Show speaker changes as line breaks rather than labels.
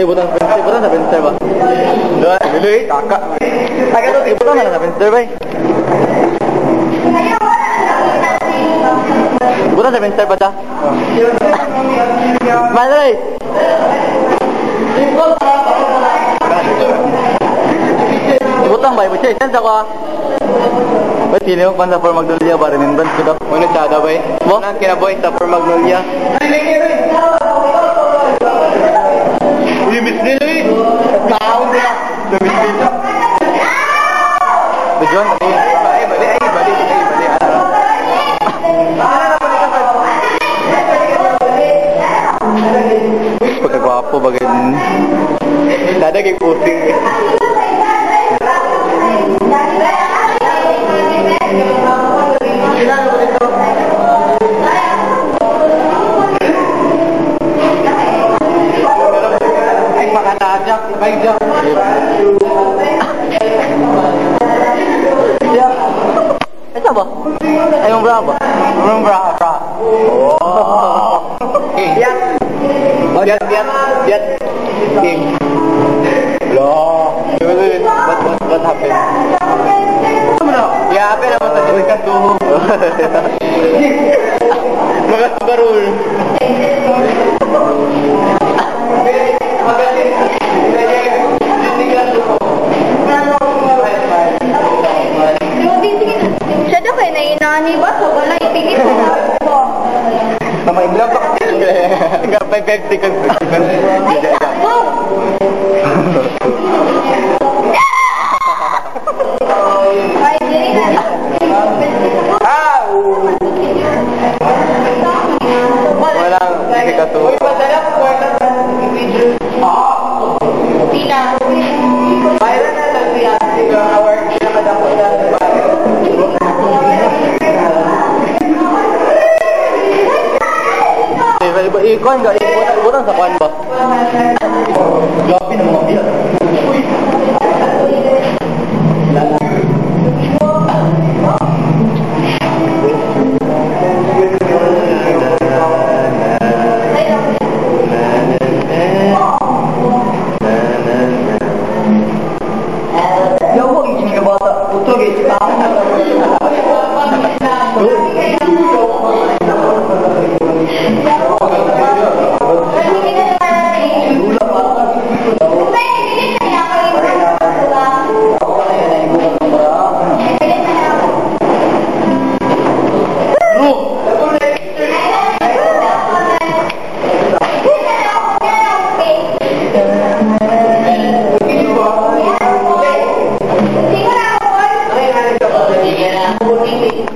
Ay, butang sa Penster ba? Dili, kakak. Ay, kato, butang na sa Penster ba? Butang sa Penster ba ta? Malay! Butang ba? Ibutya, isan sa ko ah. Ba't sino yung pan sa For Magnolia ba? Remembrance ko daw. Ano siya daw ba eh? Mo? Anong kinaboy sa For Magnolia? Uy, miss nila eh! Taon na! Miss nila! Tujuan? Bali. Pagkagwapo bagay din. Dadagay pusing eh. Makatadyak, baikjak. Ito ba? Ay, yung bra ba? Yung bra. Oh. Diat. King. Lo. What happened? Ya, apa naman sa ikan tuho? Mga barul.
Siya daw kayo nainani ba? So, wala itigit mo.
Nama Imla pa. Enggak 5 seconds.
Wow! Ay, dili na.
Walang sikatu.
Tina.
Mayroon na lang siya. Our pinakadako na. Ikon, ibutan sa kwan ba? Gabi ng mga biyak.